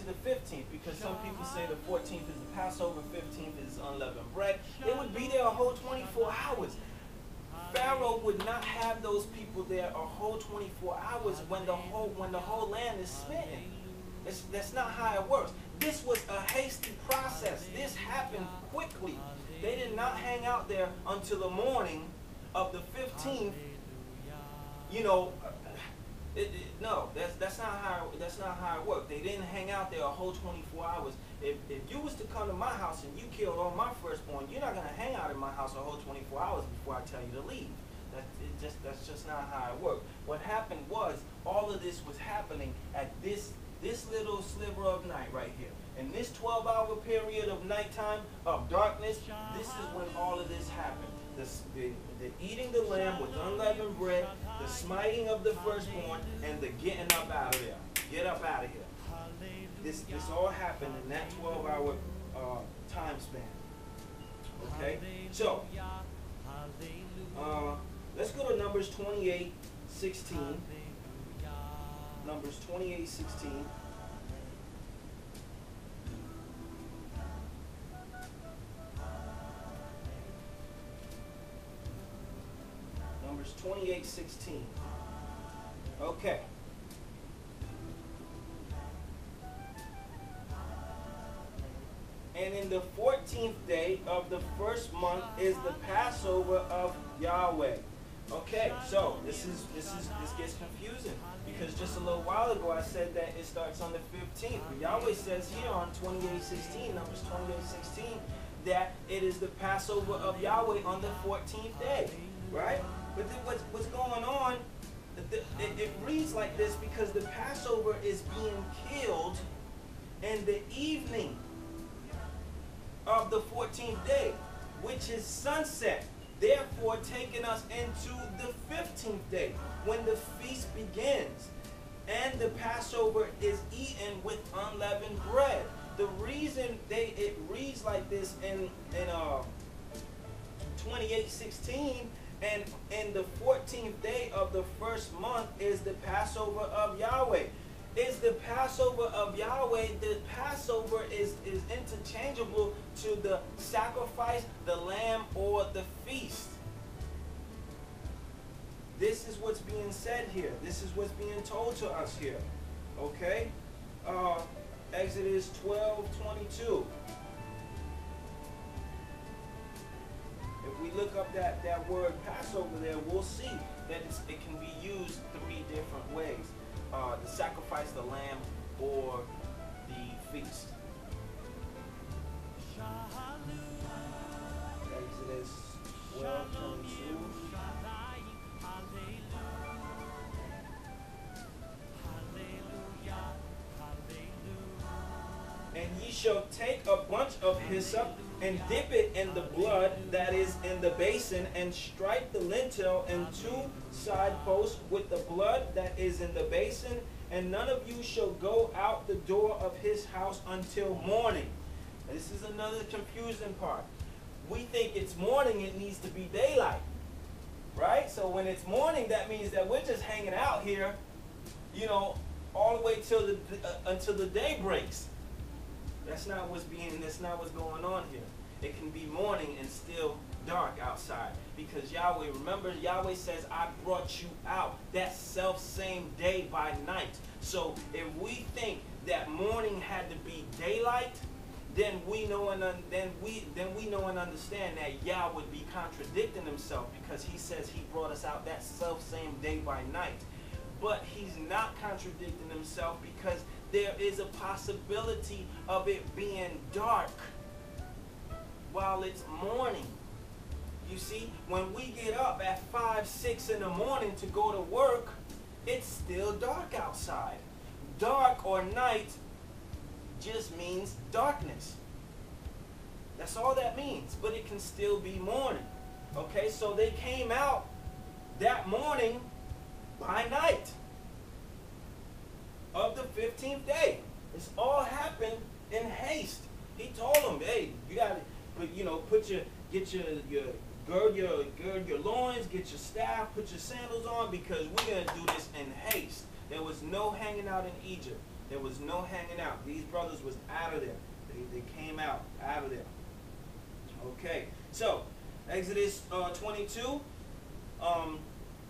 to the 15th, because some people say the 14th is the Passover, 15th is unleavened bread. They would be there a whole 24 hours. Pharaoh would not have those people there a whole 24 hours when the whole land is smitten. That's not how it works. This was a hasty process. This happened quickly. They did not hang out there until the morning of the 15th. You know, no, that's not how it worked. They didn't hang out there a whole 24 hours. If you was to come to my house and you killed all my firstborn, you're not gonna hang out in my house a whole 24 hours before I tell you to leave. That's just not how it worked. What happened was all of this was happening at this little sliver of night right here. In this 12-hour period of nighttime, of darkness, this is when all of this happened. The eating the lamb with unleavened bread, the smiting of the firstborn, and the getting up out of there. Get up out of here. This all happened in that 12-hour time span. Okay? So, let's go to Numbers 28:16. Numbers 28:16. Numbers 28:16. Okay. And in the 14th day of the first month is the Passover of Yahweh. Okay, so this gets confusing, because just a little while ago I said that it starts on the 15th. But Yahweh says here on 28:16, Numbers 28:16, that it is the Passover of Yahweh on the 14th day, right? But then what's going on? It reads like this because the Passover is being killed in the evening of the 14th day, which is sunset, therefore taking us into the 15th day, when the feast begins, and the Passover is eaten with unleavened bread. The reason it reads like this in 28:16, and in the 14th day of the first month is the Passover of Yahweh. Is the Passover of Yahweh. The Passover is interchangeable to the sacrifice, the lamb, or the feast. This is what's being said here. This is what's being told to us here. Okay? Exodus 12:22. If we look up that word Passover there, we'll see that it can be used 3 different ways. The sacrifice, the lamb, or the feast. Exodus 12:22. And ye shall take a bunch of hyssop and dip it in the blood that is in the basin, and strike the lintel and 2 side posts with the blood that is in the basin, and none of you shall go out the door of his house until morning. This is another confusing part. We think it's morning, it needs to be daylight, right? So when it's morning, that means that we're just hanging out here, you know, all the way till until the day breaks. That's not what's going on here. It can be morning and still dark outside, because Yahweh, remember, Yahweh says, I brought you out that self same day by night. So if we think that morning had to be daylight, then we know and understand that Yah would be contradicting himself, because he says he brought us out that self same day by night. But he's not contradicting himself, because there is a possibility of it being dark while it's morning. You see, when we get up at 5, 6 in the morning to go to work, it's still dark outside. Dark or night just means darkness. That's all that means, but it can still be morning. Okay, so they came out that morning by night of the 15th day. It's all happened in haste. He told them, hey, you got to, gird your loins, get your staff, put your sandals on, because we're going to do this in haste. There was no hanging out in Egypt. There was no hanging out. These brothers was out of there. They came out of there. Okay, so Exodus 22.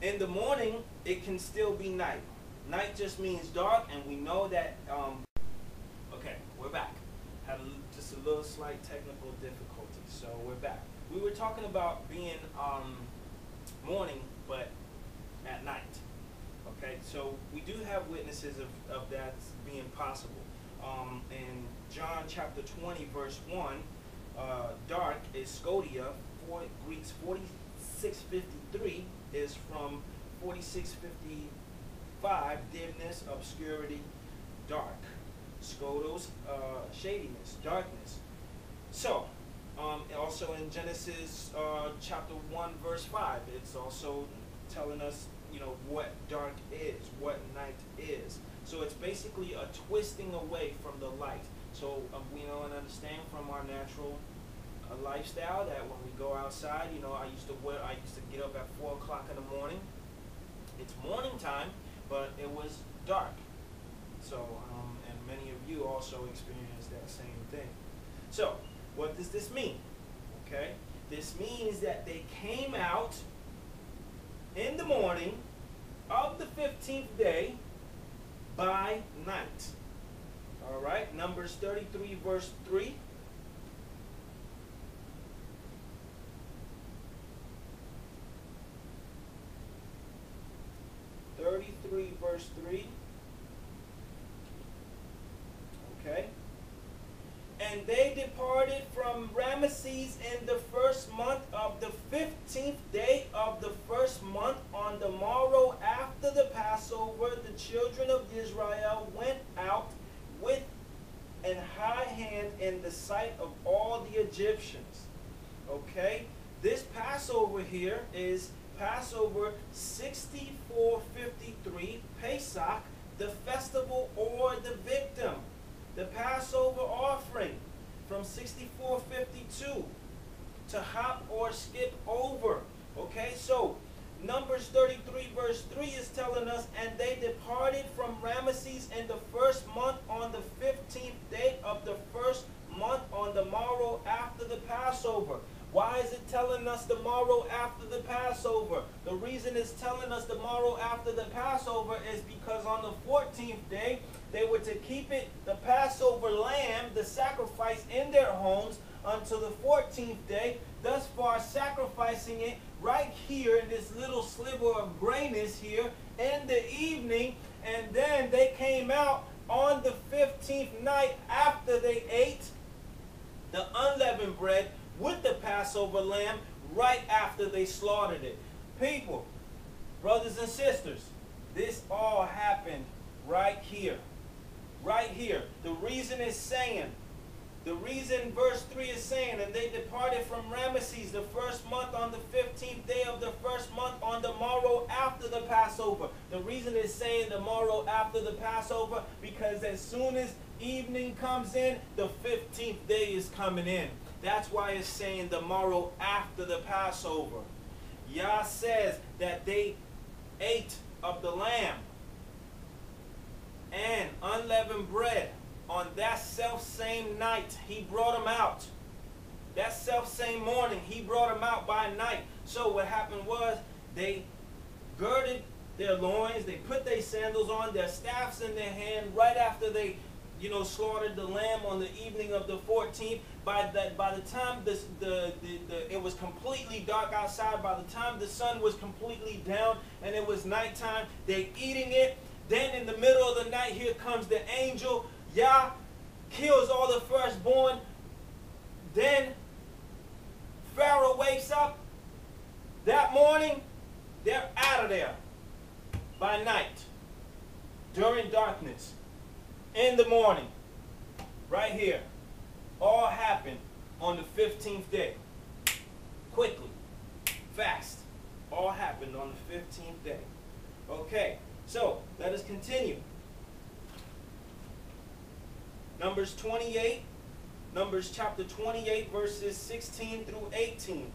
In the morning, it can still be night. Night just means dark, and we know that. Okay, we're back. Had just a little slight technical difficulty, so we're back. We were talking about being morning, but at night. Okay, so we do have witnesses of that being possible. In John chapter 20, verse 1, dark is Scodia, Greeks 4653 is from 4655, dimness, obscurity, dark. Scodos, shadiness, darkness. So, also in Genesis chapter 1, verse 5, it's also telling us, you know, what dark is, what night is. So it's basically a twisting away from the light. So we know and understand from our natural lifestyle that when we go outside, you know, I used to get up at 4 o'clock in the morning. It's morning time, but it was dark. So, and many of you also experienced that same thing. So, what does this mean? Okay, this means that they came out in the morning of the 15th day by night. All right, Numbers 33, verse 3. Verse 3. Okay. And they departed from Ramesses in the first month of the 15th day of the first month. On the morrow after the Passover, the children of Israel went out with an high hand in the sight of all the Egyptians. Okay. This Passover here is Passover 6453, Pesach, the festival or the victim. The Passover offering from 6452 to hop or skip over. Okay, so Numbers 33 verse 3 is telling us, and they departed from Ramesses in the first month on the 15th day of the first month on the morrow after the Passover. Why is it telling us the morrow after the Passover? The reason it's telling us the morrow after the Passover is because on the 14th day, they were to keep it, the Passover lamb, the sacrifice in their homes until the 14th day, thus far sacrificing it right here in this little sliver of grayness here in the evening. And then they came out on the 15th night after they ate the unleavened bread with the Passover lamb right after they slaughtered it. People, brothers and sisters, this all happened right here. Right here. The reason verse 3 is saying, and they departed from Ramesses the first month on the 15th day of the first month on the morrow after the Passover. The reason it's saying the morrow after the Passover, because as soon as evening comes in, the 15th day is coming in. That's why it's saying the morrow after the Passover. Yah says that they ate of the lamb and unleavened bread on that self-same night. He brought them out. That self-same morning, he brought them out by night. So what happened was they girded their loins, they put their sandals on, their staffs in their hand right after they slaughtered the lamb on the evening of the 14th. By the time it was completely dark outside, by the time the sun was completely down and it was nighttime, they eating it. Then in the middle of the night, here comes the angel. Yah kills all the firstborn. Then Pharaoh wakes up. That morning, they're out of there by night, during darkness. In the morning, right here, all happened on the 15th day. Quickly, fast, all happened on the 15th day. Okay, so let us continue. Numbers chapter 28, verses 16 through 18.